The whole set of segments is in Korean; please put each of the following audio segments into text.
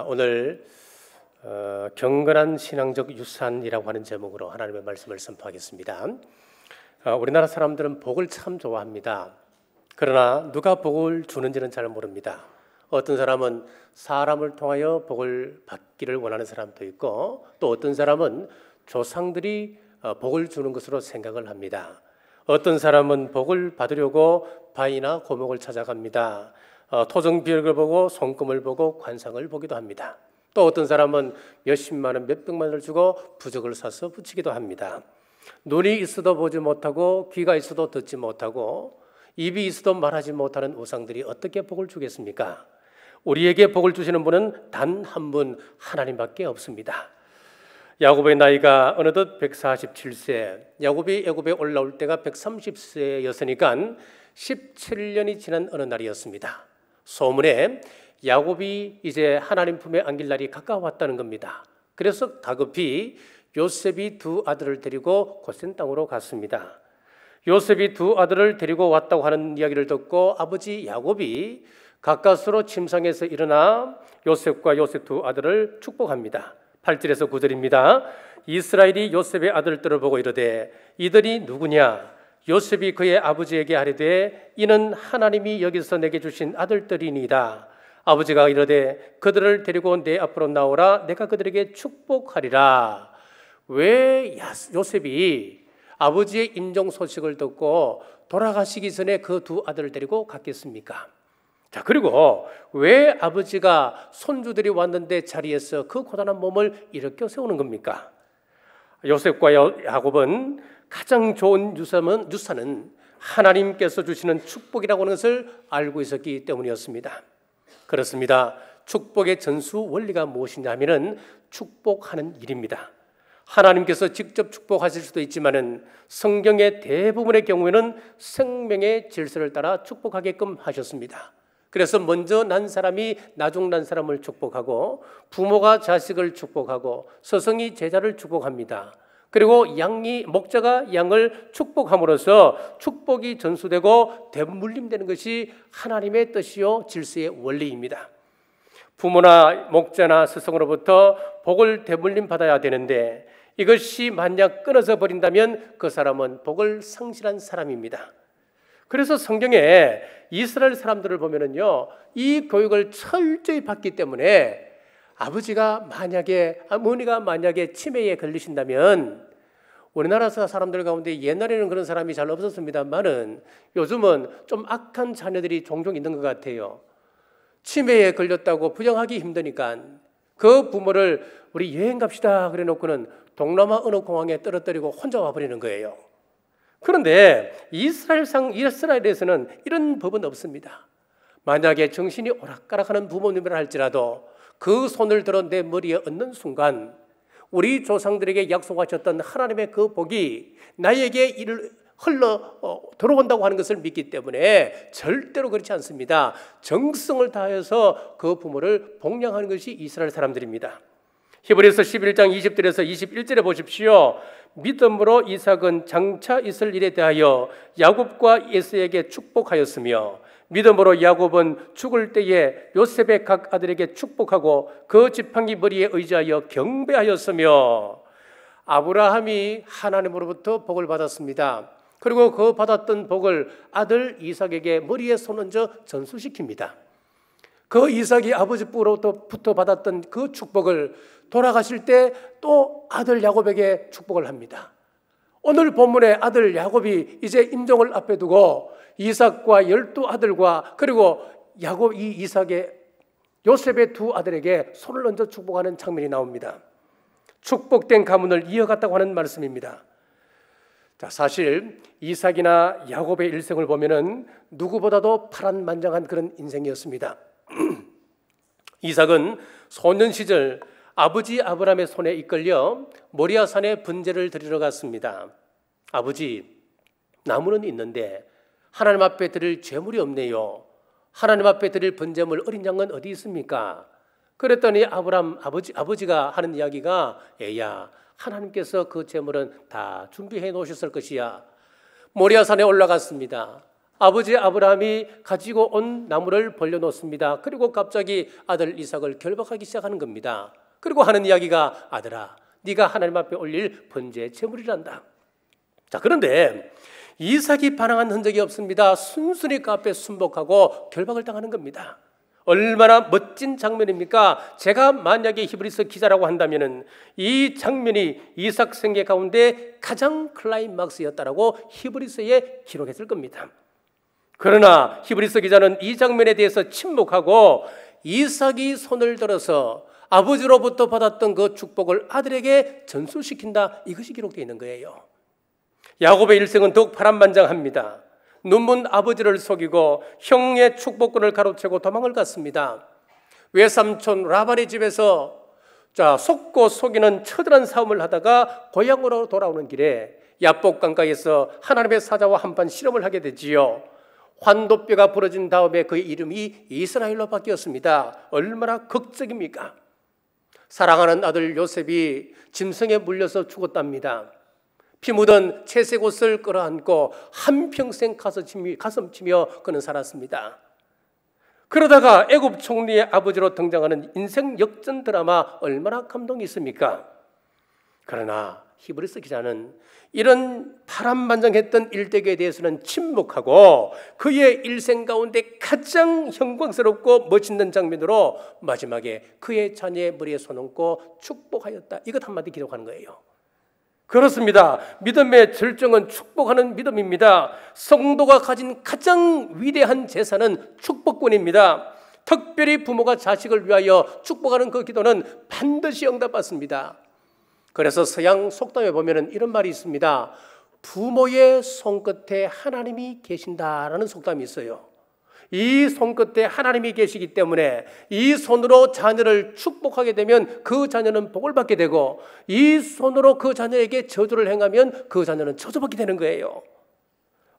오늘 경건한 신앙적 유산이라고 하는 제목으로 하나님의 말씀을 선포하겠습니다. 우리나라 사람들은 복을 참 좋아합니다. 그러나 누가 복을 주는지는 잘 모릅니다. 어떤 사람은 사람을 통하여 복을 받기를 원하는 사람도 있고, 또 어떤 사람은 조상들이 복을 주는 것으로 생각을 합니다. 어떤 사람은 복을 받으려고 바위나 고목을 찾아갑니다. 토종비역을 보고 손금을 보고 관상을 보기도 합니다. 또 어떤 사람은 몇십만 원, 몇백만 원을 주고 부적을 사서 붙이기도 합니다. 눈이 있어도 보지 못하고, 귀가 있어도 듣지 못하고, 입이 있어도 말하지 못하는 우상들이 어떻게 복을 주겠습니까? 우리에게 복을 주시는 분은 단 한 분, 하나님밖에 없습니다. 야곱의 나이가 어느덧 147세, 야곱이 애굽에 올라올 때가 130세였으니까 17년이 지난 어느 날이었습니다. 소문에 야곱이 이제 하나님 품에 안길 날이 가까웠다는 겁니다. 그래서 다급히 요셉이 두 아들을 데리고 고센 땅으로 갔습니다. 요셉이 두 아들을 데리고 왔다고 하는 이야기를 듣고 아버지 야곱이 가까스로 침상에서 일어나 요셉과 요셉 두 아들을 축복합니다. 8절에서 9절입니다. 이스라엘이 요셉의 아들들을 보고 이르되 이들이 누구냐? 요셉이 그의 아버지에게 하리되 이는 하나님이 여기서 내게 주신 아들들이니이다. 아버지가 이르되 그들을 데리고 내 앞으로 나오라. 내가 그들에게 축복하리라. 왜 요셉이 아버지의 임종 소식을 듣고 돌아가시기 전에 그 두 아들을 데리고 갔겠습니까? 자, 그리고 왜 아버지가 손주들이 왔는데 자리에서 그 고단한 몸을 일으켜 세우는 겁니까? 요셉과 야곱은 가장 좋은 유산은 하나님께서 주시는 축복이라고 하는 것을 알고 있었기 때문이었습니다. 그렇습니다. 축복의 전수 원리가 무엇이냐 하면은 축복하는 일입니다. 하나님께서 직접 축복하실 수도 있지만은 성경의 대부분의 경우에는 생명의 질서를 따라 축복하게끔 하셨습니다. 그래서 먼저 난 사람이 나중 난 사람을 축복하고, 부모가 자식을 축복하고, 스승이 제자를 축복합니다. 그리고 목자가 양을 축복함으로써 축복이 전수되고 대물림되는 것이 하나님의 뜻이요 질서의 원리입니다. 부모나 목자나 스승으로부터 복을 대물림 받아야 되는데 이것이 만약 끊어져 버린다면 그 사람은 복을 상실한 사람입니다. 그래서 성경에 이스라엘 사람들을 보면은요, 이 교육을 철저히 받기 때문에 어머니가 만약에 치매에 걸리신다면, 우리나라 사람들 가운데 옛날에는 그런 사람이 잘 없었습니다만은 요즘은 좀 악한 자녀들이 종종 있는 것 같아요. 치매에 걸렸다고 부정하기 힘드니까 그 부모를 우리 여행 갑시다 그래 놓고는 동남아 어느 공항에 떨어뜨리고 혼자 와버리는 거예요. 그런데 이스라엘에서는 이런 법은 없습니다. 만약에 정신이 오락가락하는 부모님이라 할지라도 그 손을 들어 내 머리에 얹는 순간 우리 조상들에게 약속하셨던 하나님의 그 복이 나에게 흘러 들어온다고 하는 것을 믿기 때문에 절대로 그렇지 않습니다. 정성을 다해서 그 부모를 복양하는 것이 이스라엘 사람들입니다. 히브리서 11장 20절에서 21절에 보십시오. 믿음으로 이삭은 장차 있을 일에 대하여 야곱과 에서에게 축복하였으며, 믿음으로 야곱은 죽을 때에 요셉의 각 아들에게 축복하고 그 지팡이 머리에 의지하여 경배하였으며, 아브라함이 하나님으로부터 복을 받았습니다. 그리고 그 받았던 복을 아들 이삭에게 머리에 손 얹어 전수시킵니다. 그 이삭이 아버지로부터 받았던 그 축복을 돌아가실 때 또 아들 야곱에게 축복을 합니다. 오늘 본문의 아들 야곱이 이제 임종을 앞에 두고 이삭과 12아들과 그리고 요셉의 두 아들에게 손을 얹어 축복하는 장면이 나옵니다. 축복된 가문을 이어갔다고 하는 말씀입니다. 자, 사실 이삭이나 야곱의 일생을 보면은 누구보다도 파란만장한 그런 인생이었습니다. 이삭은 소년 시절 아버지 아브라함의 손에 이끌려 모리아산에 분제를 드리러 갔습니다. 아버지, 나무는 있는데 하나님 앞에 드릴 제물이 없네요. 하나님 앞에 드릴 번제물 어린 양은 어디 있습니까? 그랬더니 아버지가 하는 이야기가, 애야, 하나님께서 그 제물은 다 준비해 놓으셨을 것이야. 모리아산에 올라갔습니다. 아버지 아브라함이 가지고 온 나무를 벌려놓습니다. 그리고 갑자기 아들 이삭을 결박하기 시작하는 겁니다. 그리고 하는 이야기가 아들아, 네가 하나님 앞에 올릴 번제의 제물이란다. 자, 그런데 이삭이 반항한 흔적이 없습니다. 순순히 그 앞에 순복하고 결박을 당하는 겁니다. 얼마나 멋진 장면입니까? 제가 만약에 히브리서 기자라고 한다면 이 장면이 이삭 생애 가운데 가장 클라이막스였다라고 히브리서에 기록했을 겁니다. 그러나 히브리서 기자는 이 장면에 대해서 침묵하고 이삭이 손을 들어서 아버지로부터 받았던 그 축복을 아들에게 전수시킨다, 이것이 기록되어 있는 거예요. 야곱의 일생은 더욱 파란만장합니다. 눈먼 아버지를 속이고 형의 축복권을 가로채고 도망을 갔습니다. 외삼촌 라반의 집에서 속고 속이는 처절한 싸움을 하다가 고향으로 돌아오는 길에 야복 강가에서 하나님의 사자와 한판 실험을 하게 되지요. 환도뼈가 부러진 다음에 그의 이름이 이스라엘로 바뀌었습니다. 얼마나 극적입니까? 사랑하는 아들 요셉이 짐승에 물려서 죽었답니다. 피 묻은 채색 옷을 끌어안고 한평생 가슴치며 그는 살았습니다. 그러다가 애굽 총리의 아버지로 등장하는 인생 역전 드라마, 얼마나 감동이 있습니까? 그러나 히브리서 기자는 이런 파란만장했던 일대기에 대해서는 침묵하고 그의 일생 가운데 가장 영광스럽고 멋있는 장면으로 마지막에 그의 자녀의 머리에 손 얹고 축복하였다, 이것 한마디 기록하는 거예요. 그렇습니다. 믿음의 절정은 축복하는 믿음입니다. 성도가 가진 가장 위대한 재산은 축복권입니다. 특별히 부모가 자식을 위하여 축복하는 그 기도는 반드시 응답받습니다. 그래서 서양 속담에 보면 이런 말이 있습니다. 부모의 손끝에 하나님이 계신다라는 속담이 있어요. 이 손끝에 하나님이 계시기 때문에 이 손으로 자녀를 축복하게 되면 그 자녀는 복을 받게 되고, 이 손으로 그 자녀에게 저주를 행하면 그 자녀는 저주받게 되는 거예요.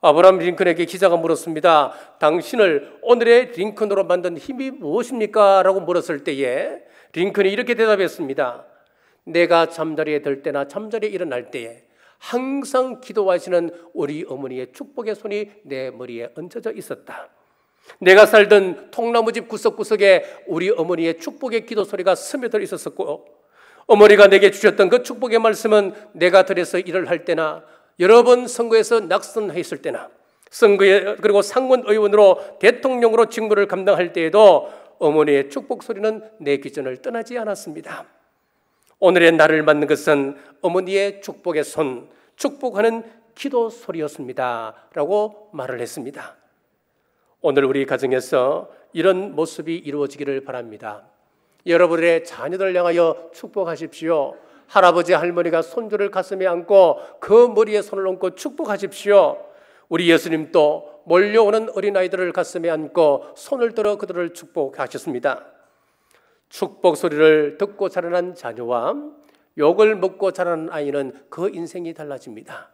아브라함 링컨에게 기자가 물었습니다. 당신을 오늘의 링컨으로 만든 힘이 무엇입니까? 라고 물었을 때에 링컨이 이렇게 대답했습니다. 내가 잠자리에 들 때나 잠자리에 일어날 때에 항상 기도하시는 우리 어머니의 축복의 손이 내 머리에 얹어져 있었다. 내가 살던 통나무집 구석구석에 우리 어머니의 축복의 기도 소리가 스며들어 있었고, 어머니가 내게 주셨던 그 축복의 말씀은 내가 들에서 일을 할 때나 여러 번 선거에서 낙선했을 때나 선거에 그리고 상원 의원으로 대통령으로 직무를 감당할 때에도 어머니의 축복 소리는 내 귀전을 떠나지 않았습니다. 오늘의 나를 맞는 것은 어머니의 축복의 손, 축복하는 기도 소리였습니다 라고 말을 했습니다. 오늘 우리 가정에서 이런 모습이 이루어지기를 바랍니다. 여러분의 자녀들을 향하여 축복하십시오. 할아버지 할머니가 손주를 가슴에 안고 그 머리에 손을 얹고 축복하십시오. 우리 예수님도 몰려오는 어린아이들을 가슴에 안고 손을 들어 그들을 축복하셨습니다. 축복 소리를 듣고 자라난 자녀와 욕을 먹고 자라는 아이는 그 인생이 달라집니다.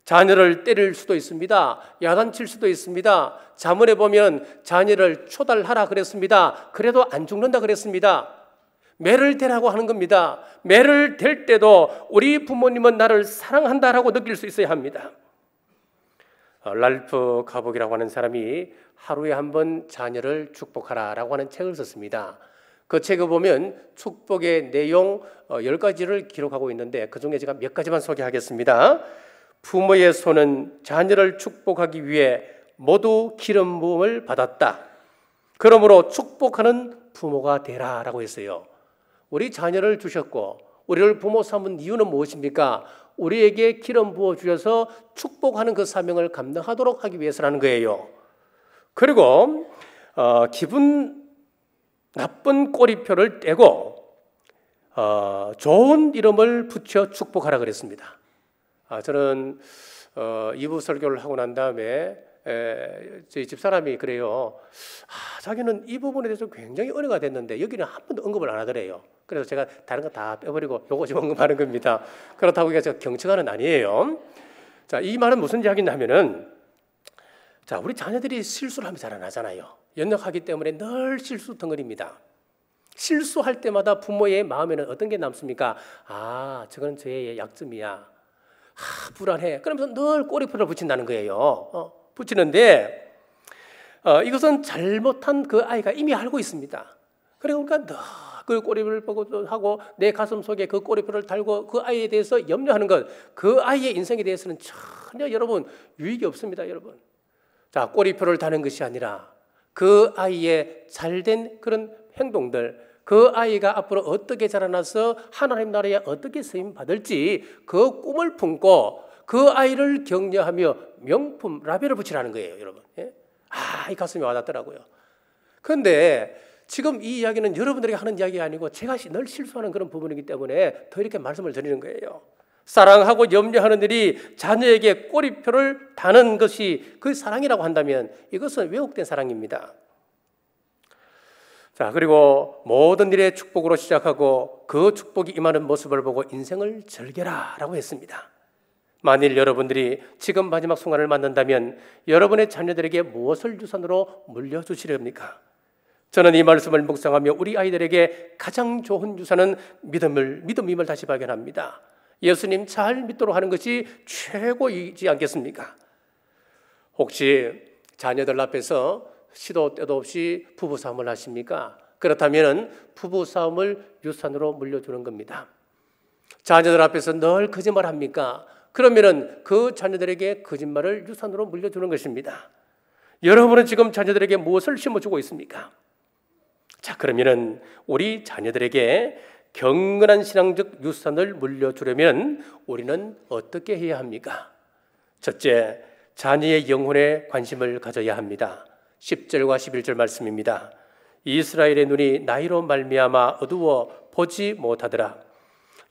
자녀를 때릴 수도 있습니다. 야단칠 수도 있습니다. 자문에 보면 자녀를 초달하라 그랬습니다. 그래도 안 죽는다 그랬습니다. 매를 대라고 하는 겁니다. 매를 댈 때도 우리 부모님은 나를 사랑한다라고 느낄 수 있어야 합니다. 랄프 가복이라고 하는 사람이 하루에 한 번 자녀를 축복하라라고 하는 책을 썼습니다. 그 책을 보면 축복의 내용 10가지를 기록하고 있는데 그중에 제가 몇 가지만 소개하겠습니다. 부모의 손은 자녀를 축복하기 위해 모두 기름 부음을 받았다. 그러므로 축복하는 부모가 되라라고 했어요. 우리 자녀를 주셨고 우리를 부모 삼은 이유는 무엇입니까? 우리에게 기름 부어 주셔서 축복하는 그 사명을 감당하도록 하기 위해서라는 거예요. 그리고 기분 나쁜 꼬리표를 떼고 좋은 이름을 붙여 축복하라 그랬습니다. 저는 2부 설교를 하고 난 다음에 저희 집사람이 그래요. 자기는 이 부분에 대해서 굉장히 은혜가 됐는데 여기는 한 번도 언급을 안 하더래요. 그래서 제가 다른 거 다 빼버리고 요거 좀 언급하는 겁니다. 그렇다고 제가 경청하는 아니에요. 자, 이 말은 무슨 이야기냐 하면은, 자, 우리 자녀들이 실수를 하면 잘 안 하잖아요. 연약하기 때문에 늘 실수 덩어리입니다. 실수할 때마다 부모의 마음에는 어떤 게 남습니까? 저건 저의 약점이야. 불안해. 그러면서 늘 꼬리표를 붙인다는 거예요. 붙이는데 이것은 잘못한 그 아이가 이미 알고 있습니다. 그러니까 늘 그 꼬리표를 보고 하고 내 가슴 속에 그 꼬리표를 달고 그 아이에 대해서 염려하는 것, 그 아이의 인생에 대해서는 전혀 여러분 유익이 없습니다. 여러분, 자, 꼬리표를 다는 것이 아니라 그 아이의 잘된 그런 행동들, 그 아이가 앞으로 어떻게 자라나서 하나님 나라에 어떻게 쓰임 받을지 그 꿈을 품고 그 아이를 격려하며 명품 라벨을 붙이라는 거예요, 여러분. 예? 이 가슴이 와닿더라고요. 그런데 지금 이 이야기는 여러분들에게 하는 이야기가 아니고 제가 늘 실수하는 그런 부분이기 때문에 더 이렇게 말씀을 드리는 거예요. 사랑하고 염려하는 일이 자녀에게 꼬리표를 다는 것이 그 사랑이라고 한다면 이것은 왜곡된 사랑입니다. 자, 그리고 모든 일에 축복으로 시작하고 그 축복이 임하는 모습을 보고 인생을 즐겨라 라고 했습니다. 만일 여러분들이 지금 마지막 순간을 맞는다면 여러분의 자녀들에게 무엇을 유산으로 물려주시렵니까? 저는 이 말씀을 묵상하며 우리 아이들에게 가장 좋은 유산은 믿음임을 다시 발견합니다. 예수님 잘 믿도록 하는 것이 최고이지 않겠습니까? 혹시 자녀들 앞에서 시도 때도 없이 부부싸움을 하십니까? 그렇다면 부부싸움을 유산으로 물려주는 겁니다. 자녀들 앞에서 늘 거짓말합니까? 그러면 그 자녀들에게 거짓말을 유산으로 물려주는 것입니다. 여러분은 지금 자녀들에게 무엇을 심어주고 있습니까? 자, 그러면 우리 자녀들에게 경건한 신앙적 유산을 물려주려면 우리는 어떻게 해야 합니까? 첫째, 자녀의 영혼에 관심을 가져야 합니다. 10절과 11절 말씀입니다. 이스라엘의 눈이 나이로 말미암아 어두워 보지 못하더라.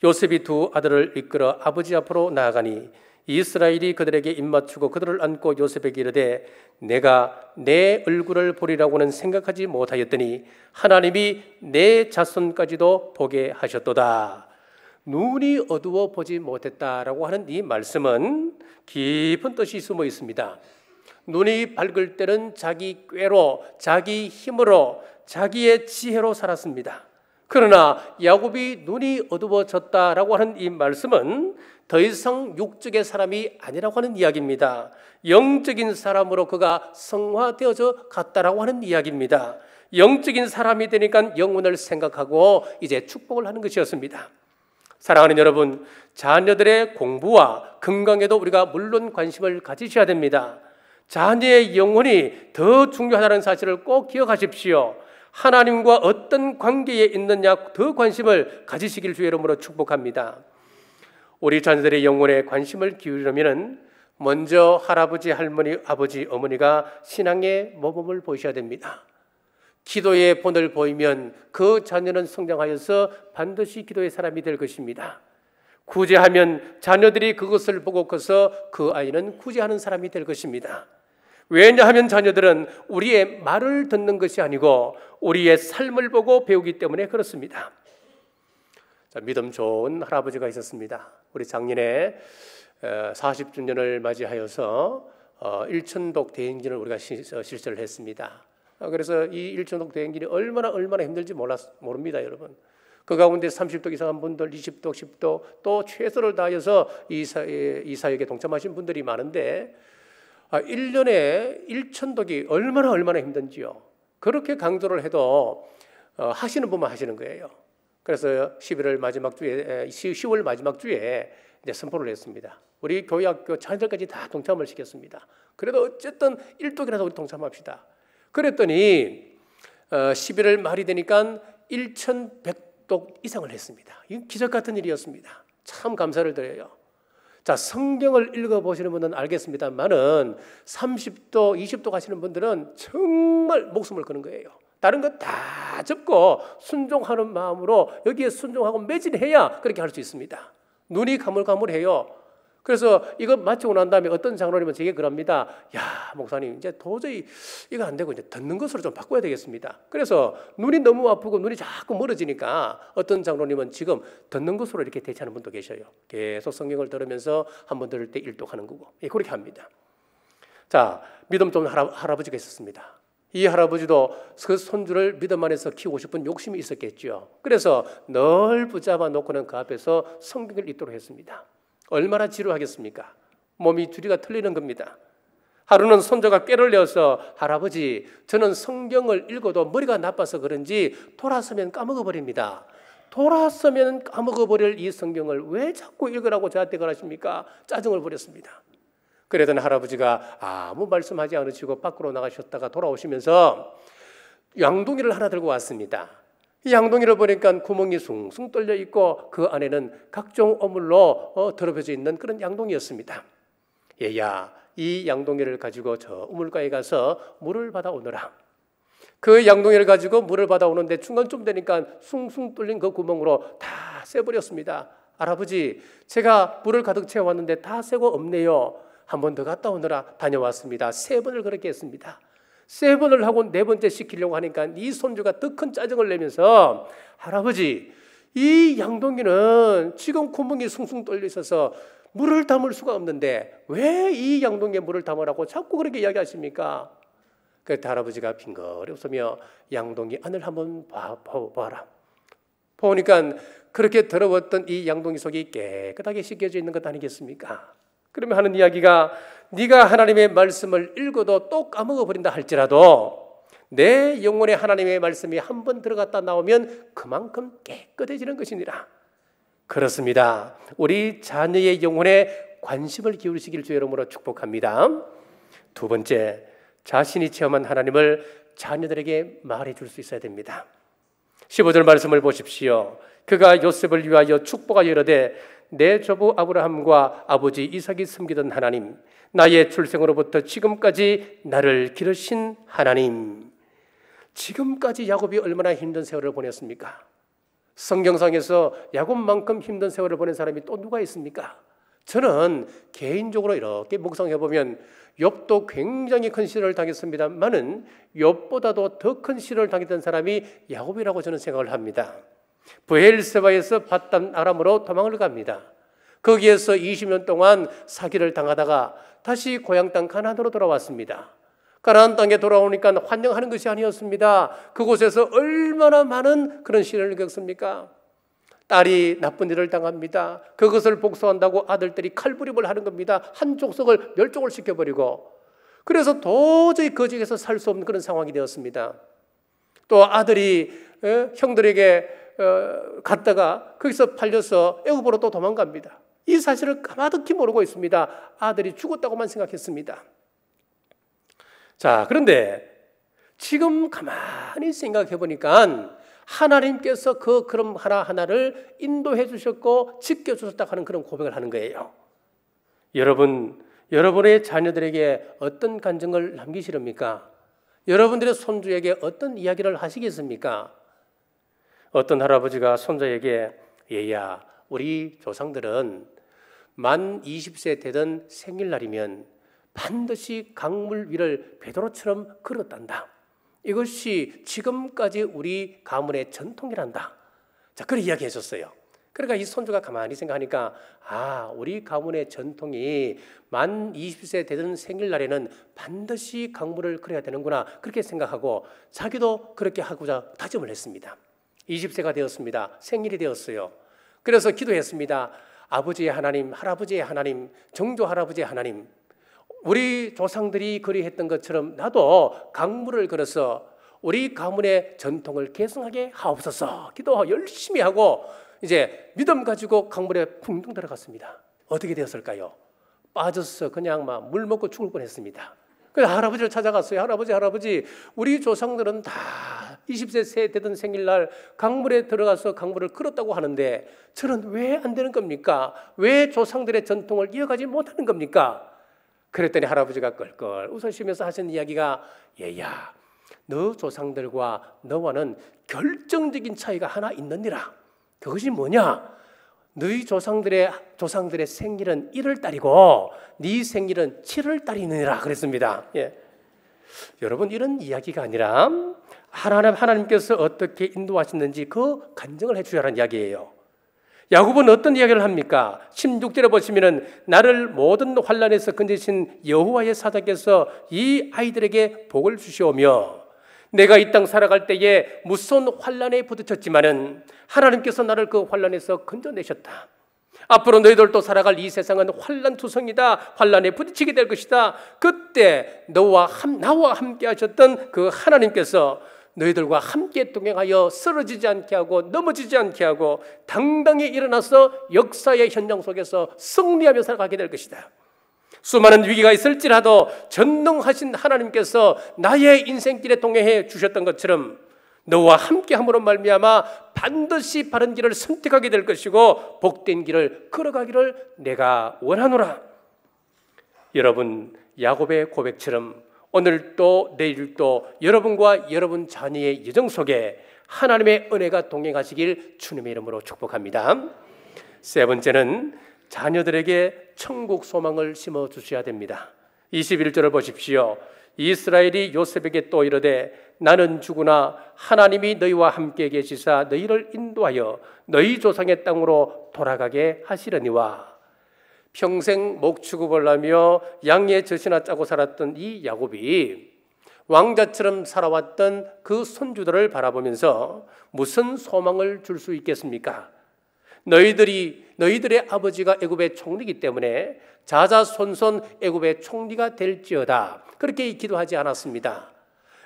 요셉이 두 아들을 이끌어 아버지 앞으로 나아가니 이스라엘이 그들에게 입맞추고 그들을 안고 요셉에게 이르되 내가 내 얼굴을 보리라고는 생각하지 못하였더니 하나님이 내 자손까지도 보게 하셨도다. 눈이 어두워 보지 못했다라고 하는 이 말씀은 깊은 뜻이 숨어 있습니다. 눈이 밝을 때는 자기 꾀로, 자기 힘으로, 자기의 지혜로 살았습니다. 그러나 야곱이 눈이 어두워졌다라고 하는 이 말씀은 더 이상 육적의 사람이 아니라고 하는 이야기입니다. 영적인 사람으로 그가 성화되어져 갔다라고 하는 이야기입니다. 영적인 사람이 되니까 영혼을 생각하고 이제 축복을 하는 것이었습니다. 사랑하는 여러분, 자녀들의 공부와 건강에도 우리가 물론 관심을 가지셔야 됩니다. 자녀의 영혼이 더 중요하다는 사실을 꼭 기억하십시오. 하나님과 어떤 관계에 있느냐 더 관심을 가지시길 주의 이름으로 축복합니다. 우리 자녀들의 영혼에 관심을 기울이려면 먼저 할아버지, 할머니, 아버지, 어머니가 신앙의 모범을 보이셔야 됩니다. 기도의 본을 보이면 그 자녀는 성장하여서 반드시 기도의 사람이 될 것입니다. 구제하면 자녀들이 그것을 보고 커서 그 아이는 구제하는 사람이 될 것입니다. 왜냐하면 자녀들은 우리의 말을 듣는 것이 아니고 우리의 삶을 보고 배우기 때문에 그렇습니다. 자, 믿음 좋은 할아버지가 있었습니다. 우리 작년에 40주년을 맞이하여서 일천독 대행진을 우리가 실시를 했습니다. 그래서 이 일천독 대행진이 얼마나 힘들지 모릅니다, 여러분. 그 가운데 30독 이상한 분들, 20독, 10독 또 최선을 다해서 이 사역에 동참하신 분들이 많은데 1년에 1,000독이 얼마나 힘든지요. 그렇게 강조를 해도 하시는 분만 하시는 거예요. 그래서 11월 마지막 주에 10월 마지막 주에 이제 선포를 했습니다. 우리 교회학교 자녀들까지 다 동참을 시켰습니다. 그래도 어쨌든 1독이라도 우리 동참합시다. 그랬더니 11월 말이 되니까 1,100독 이상을 했습니다. 이 기적 같은 일이었습니다. 참 감사를 드려요. 자, 성경을 읽어보시는 분은 알겠습니다만은 30도, 20도 가시는 분들은 정말 목숨을 거는 거예요. 다른 거 다 접고 순종하는 마음으로 여기에 순종하고 매진해야 그렇게 할 수 있습니다. 눈이 가물가물해요. 그래서 이거 마치고 난 다음에 어떤 장로님은 제게 그럽니다. 야, 목사님 이제 도저히 이거 안 되고 이제 듣는 것으로 좀 바꿔야 되겠습니다. 그래서 눈이 너무 아프고 눈이 자꾸 멀어지니까 어떤 장로님은 지금 듣는 것으로 이렇게 대체하는 분도 계셔요. 계속 성경을 들으면서 한 번 들을 때 일독하는 거고 그렇게 합니다. 자, 믿음 좋은 할아버지가 있었습니다. 이 할아버지도 그 손주를 믿음 안에서 키우고 싶은 욕심이 있었겠죠. 그래서 늘 붙잡아 놓고는 그 앞에서 성경을 읽도록 했습니다. 얼마나 지루하겠습니까? 몸이 두리가 틀리는 겁니다. 하루는 손자가 꾀를 내어서 할아버지, 저는 성경을 읽어도 머리가 나빠서 그런지 돌아서면 까먹어버립니다. 돌아서면 까먹어버릴 이 성경을 왜 자꾸 읽으라고 저한테 그러십니까? 짜증을 부렸습니다. 그러던 할아버지가 아무 말씀하지 않으시고 밖으로 나가셨다가 돌아오시면서 양동이를 하나 들고 왔습니다. 이 양동이를 보니까 구멍이 숭숭 뚫려 있고 그 안에는 각종 어물로 더럽혀져 있는 그런 양동이였습니다. 얘야, 이 양동이를 가지고 저 우물가에 가서 물을 받아오너라. 그 양동이를 가지고 물을 받아오는데 중간쯤 되니까 숭숭 뚫린 그 구멍으로 다 새버렸습니다. 할아버지, 제가 물을 가득 채워왔는데 다 새고 없네요. 한 번 더 갔다 오느라 다녀왔습니다. 3번을 그렇게 했습니다. 3번을 하고 4번째 시키려고 하니까 이 손주가 더 큰 짜증을 내면서 할아버지, 이 양동이는 지금 구멍이 숭숭 뚫려 있어서 물을 담을 수가 없는데 왜 이 양동이에 물을 담으라고 자꾸 그렇게 이야기하십니까? 그때 할아버지가 빙그레 웃으며 양동이 안을 한번 봐라. 보니까 그렇게 더러웠던 이 양동이 속이 깨끗하게 씻겨져 있는 것 아니겠습니까? 그러면 하는 이야기가 네가 하나님의 말씀을 읽어도 또 까먹어버린다 할지라도 내 영혼에 하나님의 말씀이 한 번 들어갔다 나오면 그만큼 깨끗해지는 것이니라. 그렇습니다. 우리 자녀의 영혼에 관심을 기울이시길 주의 이름으로 축복합니다. 두 번째, 자신이 체험한 하나님을 자녀들에게 말해줄 수 있어야 됩니다. 15절 말씀을 보십시오. 그가 요셉을 위하여 축복하여 이르되 내 조부 아브라함과 아버지 이삭이 섬기던 하나님, 나의 출생으로부터 지금까지 나를 기르신 하나님. 지금까지 야곱이 얼마나 힘든 세월을 보냈습니까? 성경상에서 야곱만큼 힘든 세월을 보낸 사람이 또 누가 있습니까? 저는 개인적으로 이렇게 묵상해보면 욥도 굉장히 큰 시련을 당했습니다만은 욥보다도 더 큰 시련을 당했던 사람이 야곱이라고 저는 생각을 합니다. 브엘세바에서 밧단 아람으로 도망을 갑니다. 거기에서 20년 동안 사기를 당하다가 다시 고향 땅 가나안으로 돌아왔습니다. 가나안 땅에 돌아오니까 환영하는 것이 아니었습니다. 그곳에서 얼마나 많은 그런 시련을 겪습니까? 딸이 나쁜 일을 당합니다. 그것을 복수한다고 아들들이 칼부림을 하는 겁니다. 한 족속을 멸종을 시켜버리고, 그래서 도저히 그 지역에서 살 수 없는 그런 상황이 되었습니다. 또 아들이 형들에게 갔다가 거기서 팔려서 애굽으로 또 도망갑니다. 이 사실을 까마득히 모르고 있습니다. 아들이 죽었다고만 생각했습니다. 자, 그런데 지금 가만히 생각해 보니까 하나님께서 그 그럼 하나하나를 인도해 주셨고 지켜주셨다 하는 그런 고백을 하는 거예요. 여러분, 여러분의 자녀들에게 어떤 간증을 남기시렵니까? 여러분들의 손주에게 어떤 이야기를 하시겠습니까? 어떤 할아버지가 손자에게 얘야, 우리 조상들은 만 20세 되던 생일날이면 반드시 강물 위를 베드로처럼 걸었단다. 이것이 지금까지 우리 가문의 전통이란다. 자, 그렇게 이야기하셨어요. 그러니까 이 손주가 가만히 생각하니까 우리 가문의 전통이 만 20세 되던 생일날에는 반드시 강물을 걸어야 되는구나, 그렇게 생각하고 자기도 그렇게 하고자 다짐을 했습니다. 20세가 되었습니다. 생일이 되었어요. 그래서 기도했습니다. 아버지의 하나님, 할아버지의 하나님, 정조 할아버지의 하나님, 우리 조상들이 그리했던 것처럼 나도 강물을 걸어서 우리 가문의 전통을 계승하게 하옵소서. 기도 열심히 하고 이제 믿음 가지고 강물에 풍덩 들어갔습니다. 어떻게 되었을까요? 빠져서 그냥 막 물 먹고 죽을 뻔했습니다. 그래서 할아버지를 찾아갔어요. 할아버지, 우리 조상들은 다 20세 되던 생일날 강물에 들어가서 강물을 걸었다고 하는데 저는 왜 안 되는 겁니까? 왜 조상들의 전통을 이어가지 못하는 겁니까? 그랬더니 할아버지가 껄껄 웃으시면서 하신 이야기가 얘야, 너 조상들과 너와는 결정적인 차이가 하나 있느니라. 그것이 뭐냐? 너희 조상들의 생일은 1월 달이고 네 생일은 7월 달이니라 그랬습니다. 예. 여러분, 이런 이야기가 아니라 하나님께서 어떻게 인도하셨는지 그 간증을 해주라는 이야기예요. 야곱은 어떤 이야기를 합니까? 16절에 보시면은 나를 모든 환난에서 건지신 여호와의 사자께서 이 아이들에게 복을 주시오며 내가 이 땅 살아갈 때에 무서운 환난에 부딪혔지만은 하나님께서 나를 그 환난에서 건져내셨다. 앞으로 너희들도 살아갈 이 세상은 환난투성이다. 환난에 부딪히게 될 것이다. 그때 나와 함께 하셨던 그 하나님께서 너희들과 함께 동행하여 쓰러지지 않게 하고 넘어지지 않게 하고 당당히 일어나서 역사의 현장 속에서 승리하며 살아가게 될 것이다. 수많은 위기가 있을지라도 전능하신 하나님께서 나의 인생길에 동행해 주셨던 것처럼 너와 함께함으로 말미암아 반드시 바른 길을 선택하게 될 것이고 복된 길을 걸어가기를 내가 원하노라. 여러분, 야곱의 고백처럼 오늘도 내일도 여러분과 여러분 자녀의 여정 속에 하나님의 은혜가 동행하시길 주님의 이름으로 축복합니다. 세 번째는 자녀들에게 천국 소망을 심어주셔야 됩니다. 21절을 보십시오. 이스라엘이 요셉에게 또 이르되 나는 죽으나 하나님이 너희와 함께 계시사 너희를 인도하여 너희 조상의 땅으로 돌아가게 하시려니와. 평생 목축업을 하며 양의 젖이나 짜고 살았던 이 야곱이 왕자처럼 살아왔던 그 손주들을 바라보면서 무슨 소망을 줄 수 있겠습니까? 너희들의 아버지가 애굽의 총리이기 때문에 자자손손 애굽의 총리가 될지어다. 그렇게 기도하지 않았습니다.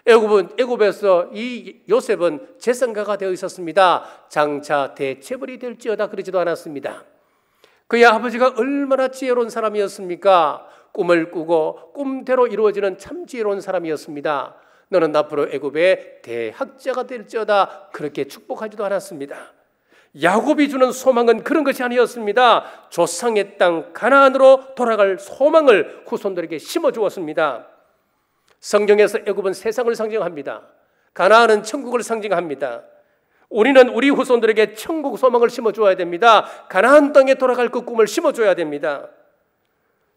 애굽에서 이 요셉은 재성가가 되어 있었습니다. 장차 대체벌이 될지어다 그러지도 않았습니다. 그의 아버지가 얼마나 지혜로운 사람이었습니까? 꿈을 꾸고 꿈대로 이루어지는 참 지혜로운 사람이었습니다. 너는 앞으로 애굽의 대학자가 될지어다 그렇게 축복하지도 않았습니다. 야곱이 주는 소망은 그런 것이 아니었습니다. 조상의 땅 가나안으로 돌아갈 소망을 후손들에게 심어주었습니다. 성경에서 애굽은 세상을 상징합니다. 가나안은 천국을 상징합니다. 우리는 우리 후손들에게 천국 소망을 심어줘야 됩니다. 가나안 땅에 돌아갈 그 꿈을 심어줘야 됩니다.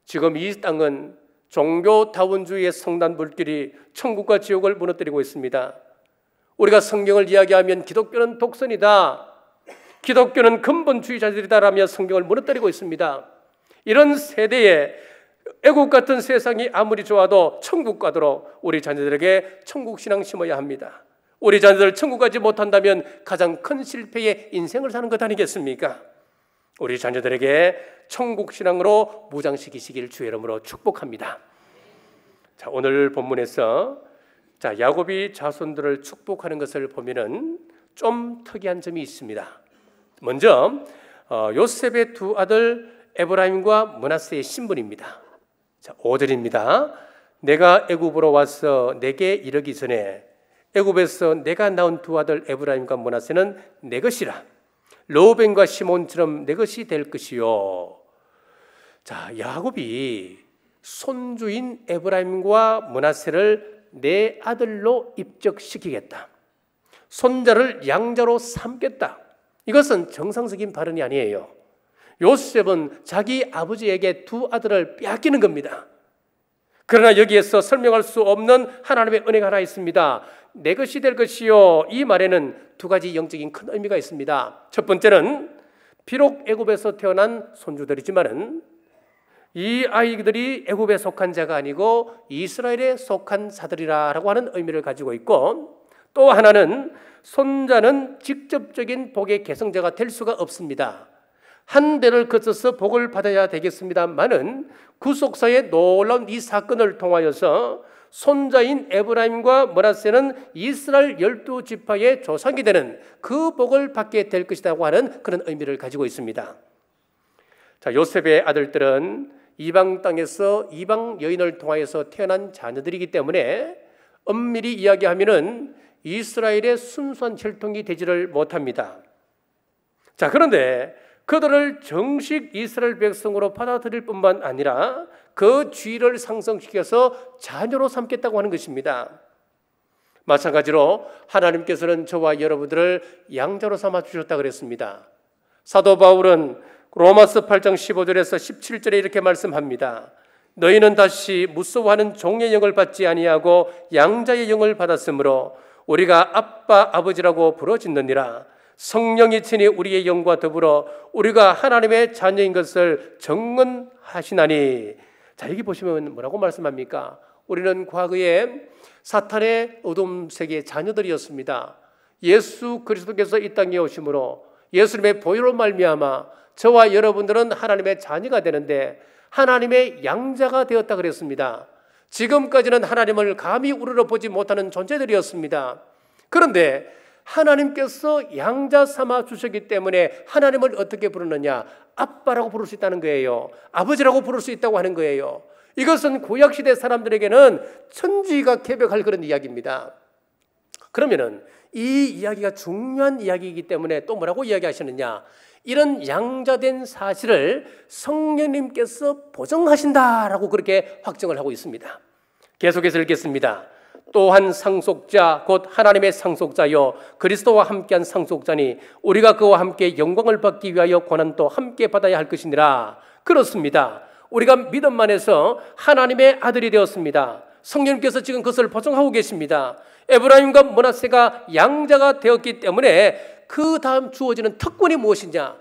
지금 이 땅은 종교다원주의의 성난 불길이 천국과 지옥을 무너뜨리고 있습니다. 우리가 성경을 이야기하면 기독교는 독선이다, 기독교는 근본주의자들이다라며 성경을 무너뜨리고 있습니다. 이런 세대에 애국 같은 세상이 아무리 좋아도 천국 가도록 우리 자녀들에게 천국 신앙 심어야 합니다. 우리 자녀들 천국 가지 못한다면 가장 큰 실패의 인생을 사는 것 아니겠습니까? 우리 자녀들에게 천국 신앙으로 무장시키시길 주의 이름으로 축복합니다. 자, 오늘 본문에서 야곱이 자손들을 축복하는 것을 보면은 좀 특이한 점이 있습니다. 먼저 요셉의 두 아들 에브라임과 므낫세의 신분입니다. 자, 5절입니다. 내가 애굽으로 와서 내게 이르기 전에 애굽에서 내가 낳은 두 아들 에브라임과 므낫세는 내 것이라. 르우벤과 시몬처럼 내 것이 될 것이요. 자, 야곱이 손주인 에브라임과 므낫세를 내 아들로 입적시키겠다. 손자를 양자로 삼겠다. 이것은 정상적인 발언이 아니에요. 요셉은 자기 아버지에게 두 아들을 빼앗기는 겁니다. 그러나 여기에서 설명할 수 없는 하나님의 은혜가 하나 있습니다. 내 것이 될 것이요. 이 말에는 두 가지 영적인 큰 의미가 있습니다. 첫 번째는 비록 애굽에서 태어난 손주들이지만은 이 아이들이 애굽에 속한 자가 아니고 이스라엘에 속한 자들이라고 하는 의미를 가지고 있고, 또 하나는 손자는 직접적인 복의 계승자가 될 수가 없습니다. 한 대를 거쳐서 복을 받아야 되겠습니다만은 구속사의 놀라운 이 사건을 통하여서 손자인 에브라임과 므낫세는 이스라엘 12지파의 조상이 되는 그 복을 받게 될 것이라고 하는 그런 의미를 가지고 있습니다. 자, 요셉의 아들들은 이방 땅에서 이방 여인을 통하여서 태어난 자녀들이기 때문에 엄밀히 이야기하면은 이스라엘의 순수한 혈통이 되지를 못합니다. 자, 그런데 그들을 정식 이스라엘 백성으로 받아들일 뿐만 아니라 그 지위를 상승시켜서 자녀로 삼겠다고 하는 것입니다. 마찬가지로 하나님께서는 저와 여러분들을 양자로 삼아 주셨다 그랬습니다. 사도 바울은 로마서 8장 15절에서 17절에 이렇게 말씀합니다. 너희는 다시 무서워하는 종의 영을 받지 아니하고 양자의 영을 받았으므로 우리가 아빠 아버지라고 부르짖느니라. 성령이 친히 우리의 영과 더불어 우리가 하나님의 자녀인 것을 증언하시나니. 자, 여기 보시면 뭐라고 말씀합니까? 우리는 과거에 사탄의 어둠 세계의 자녀들이었습니다. 예수 그리스도께서 이 땅에 오심으로 예수님의 보혈로 말미암아 저와 여러분들은 하나님의 자녀가 되는데 하나님의 양자가 되었다 그랬습니다. 지금까지는 하나님을 감히 우러러 보지 못하는 존재들이었습니다. 그런데 하나님께서 양자 삼아 주셨기 때문에 하나님을 어떻게 부르느냐? 아빠라고 부를 수 있다는 거예요. 아버지라고 부를 수 있다고 하는 거예요. 이것은 구약시대 사람들에게는 천지가 개벽할 그런 이야기입니다. 그러면은 이 이야기가 중요한 이야기이기 때문에 또 뭐라고 이야기하시느냐? 이런 양자된 사실을 성령님께서 보증하신다라고 그렇게 확정을 하고 있습니다. 계속해서 읽겠습니다. 또한 상속자 곧 하나님의 상속자요 그리스도와 함께한 상속자니 우리가 그와 함께 영광을 받기 위하여 고난도 함께 받아야 할 것이니라. 그렇습니다. 우리가 믿음 안에서 하나님의 아들이 되었습니다. 성령님께서 지금 그것을 보증하고 계십니다. 에브라임과 므낫세가 양자가 되었기 때문에 그 다음 주어지는 특권이 무엇이냐?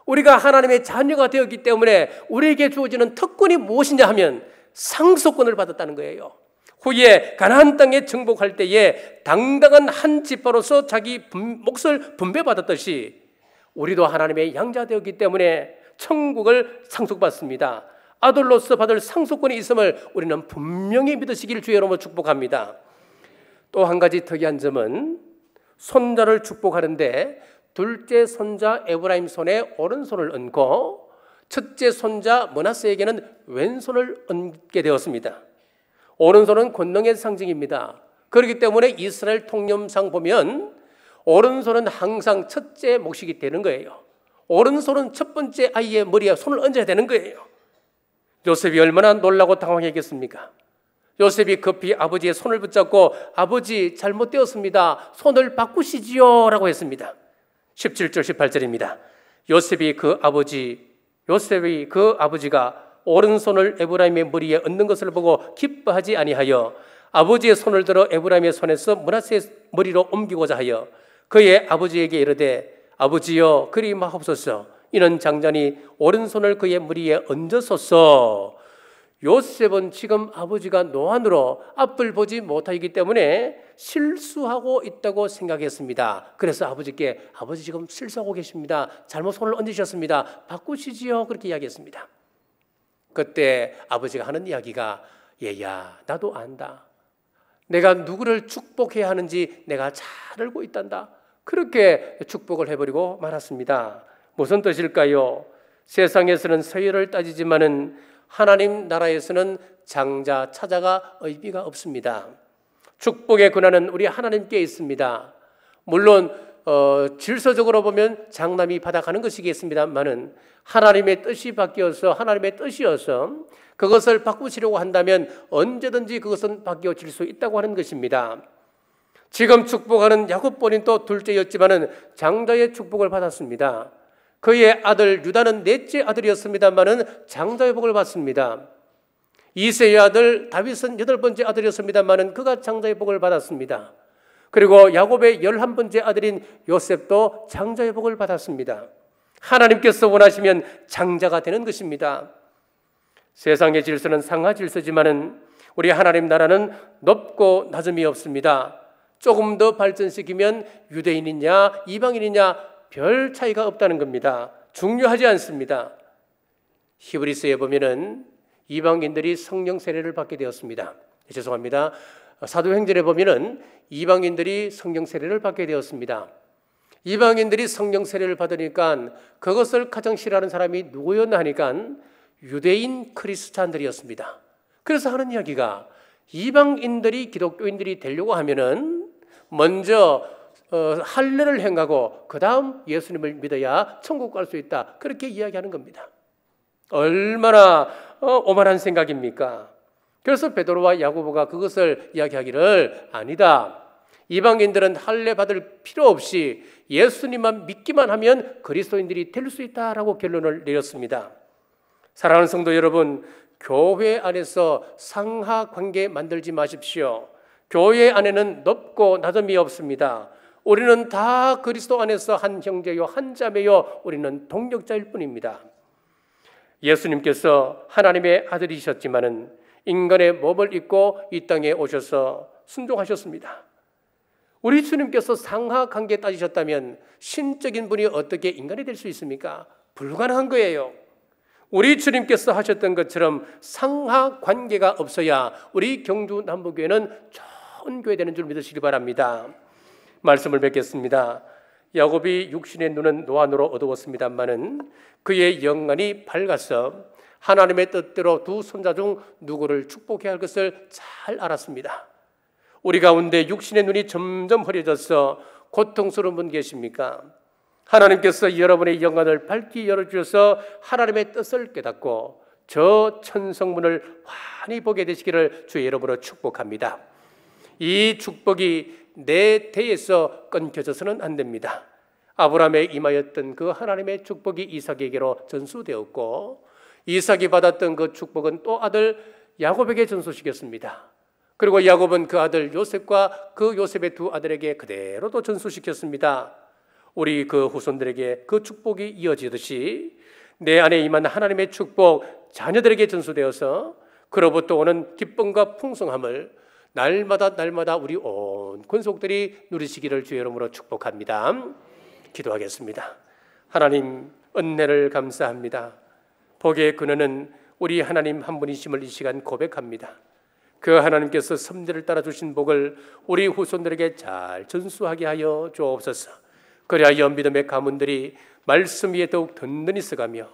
우리가 하나님의 자녀가 되었기 때문에 우리에게 주어지는 특권이 무엇이냐 하면 상속권을 받았다는 거예요. 후에 가나안 땅에 정복할 때에 당당한 한 지파로서 자기 몫을 분배받았듯이 우리도 하나님의 양자 되었기 때문에 천국을 상속받습니다. 아들로서 받을 상속권이 있음을 우리는 분명히 믿으시길 주의 이름으로 축복합니다. 또 한 가지 특이한 점은 손자를 축복하는데 둘째 손자 에브라임 손에 오른손을 얹고 첫째 손자 므낫세에게는 왼손을 얹게 되었습니다. 오른손은 권능의 상징입니다. 그렇기 때문에 이스라엘 통념상 보면 오른손은 항상 첫째 몫이기 되는 거예요. 오른손은 첫 번째 아이의 머리에 손을 얹어야 되는 거예요. 요셉이 얼마나 놀라고 당황했겠습니까? 요셉이 급히 아버지의 손을 붙잡고 아버지 잘못되었습니다. 손을 바꾸시지요 라고 했습니다. 17절 18절입니다. 요셉이 그 아버지가 오른손을 에브라임의 머리에 얹는 것을 보고 기뻐하지 아니하여 아버지의 손을 들어 에브라임의 손에서 므낫세의 머리로 옮기고자 하여 그의 아버지에게 이르되 아버지여 그리 마옵소서 이는 장자니 오른손을 그의 머리에 얹었소서. 요셉은 지금 아버지가 노안으로 앞을 보지 못하기 때문에 실수하고 있다고 생각했습니다. 그래서 아버지께 아버지 지금 실수하고 계십니다. 잘못 손을 얹으셨습니다. 바꾸시지요. 그렇게 이야기했습니다. 그때 아버지가 하는 이야기가 얘야 나도 안다. 내가 누구를 축복해야 하는지 내가 잘 알고 있단다. 그렇게 축복을 해버리고 말았습니다. 무슨 뜻일까요? 세상에서는 서열을 따지지만은 하나님 나라에서는 장자 차자가 의미가 없습니다. 축복의 권한은 우리 하나님께 있습니다. 물론 질서적으로 보면 장남이 받아가는 것이겠습니다만은 하나님의 뜻이 바뀌어서 하나님의 뜻이어서 그것을 바꾸시려고 한다면 언제든지 그것은 바뀌어질 수 있다고 하는 것입니다. 지금 축복하는 야곱 본인도 둘째였지만은 장자의 축복을 받았습니다. 그의 아들 유다는 넷째 아들이었습니다만은 장자의 복을 받습니다. 이새의 아들 다윗은 8번째 아들이었습니다만은 그가 장자의 복을 받았습니다. 그리고 야곱의 11번째 아들인 요셉도 장자의 복을 받았습니다. 하나님께서 원하시면 장자가 되는 것입니다. 세상의 질서는 상하 질서지만은 우리 하나님 나라는 높고 낮음이 없습니다. 조금 더 발전시키면 유대인이냐 이방인이냐 별 차이가 없다는 겁니다. 중요하지 않습니다. 히브리서에 보면은 이방인들이 성령 세례를 받게 되었습니다. 죄송합니다. 사도행전에 보면은 이방인들이 성령 세례를 받게 되었습니다. 이방인들이 성령 세례를 받으니까 그것을 가장 싫어하는 사람이 누구였나 하니까 유대인 크리스찬들이었습니다. 그래서 하는 이야기가 이방인들이 기독교인들이 되려고 하면은 먼저 할례를 행하고 그 다음 예수님을 믿어야 천국 갈 수 있다. 그렇게 이야기하는 겁니다. 얼마나 오만한 생각입니까? 그래서 베드로와 야고보가 그것을 이야기하기를 아니다. 이방인들은 할례 받을 필요 없이 예수님만 믿기만 하면 그리스도인들이 될 수 있다라고 결론을 내렸습니다. 사랑하는 성도 여러분, 교회 안에서 상하 관계 만들지 마십시오. 교회 안에는 높고 낮음이 없습니다. 우리는 다 그리스도 안에서 한 형제요 한 자매요 우리는 동력자일 뿐입니다. 예수님께서 하나님의 아들이셨지만은 인간의 몸을 입고 이 땅에 오셔서 순종하셨습니다. 우리 주님께서 상하 관계 따지셨다면 신적인 분이 어떻게 인간이 될 수 있습니까? 불가능한 거예요. 우리 주님께서 하셨던 것처럼 상하 관계가 없어야 우리 경주 남부교회는 좋은 교회 되는 줄 믿으시기 바랍니다. 말씀을 뵙겠습니다. 야곱이 육신의 눈은 노안으로 어두웠습니다마는 그의 영안이 밝아서 하나님의 뜻대로 두 손자 중 누구를 축복해야 할 것을 잘 알았습니다. 우리 가운데 육신의 눈이 점점 흐려져서 고통스러운 분 계십니까? 하나님께서 여러분의 영안을 밝게 열어주셔서 하나님의 뜻을 깨닫고 저 천성문을 환히 보게 되시기를 주의 이름으로 축복합니다. 이 축복이 내 대에서 끊겨져서는 안 됩니다. 아브라함에 임하였던 그 하나님의 축복이 이삭에게로 전수되었고 이삭이 받았던 그 축복은 또 아들 야곱에게 전수시켰습니다. 그리고 야곱은 그 아들 요셉과 그 요셉의 두 아들에게 그대로 또 전수시켰습니다. 우리 그 후손들에게 그 축복이 이어지듯이 내 안에 임한 하나님의 축복 자녀들에게 전수되어서 그로부터 오는 기쁨과 풍성함을 날마다 우리 온 권속들이 누리시기를 주의 이름으로 축복합니다. 기도하겠습니다. 하나님 은혜를 감사합니다. 복의 근원은 우리 하나님 한 분이심을 이 시간 고백합니다. 그 하나님께서 섭리를 따라 주신 복을 우리 후손들에게 잘 전수하게 하여 주옵소서. 그리하여 믿음의 가문들이 말씀 위에 더욱 든든히 서가며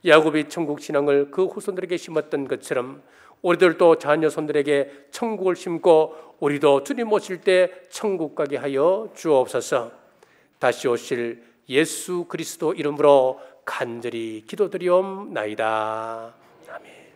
야곱이 천국 신앙을 그 후손들에게 심었던 것처럼 우리들도 자녀 손들에게 천국을 심고 우리도 주님 오실 때 천국 가게 하여 주옵소서. 다시 오실 예수 그리스도 이름으로 간절히 기도드리옵나이다. 아멘.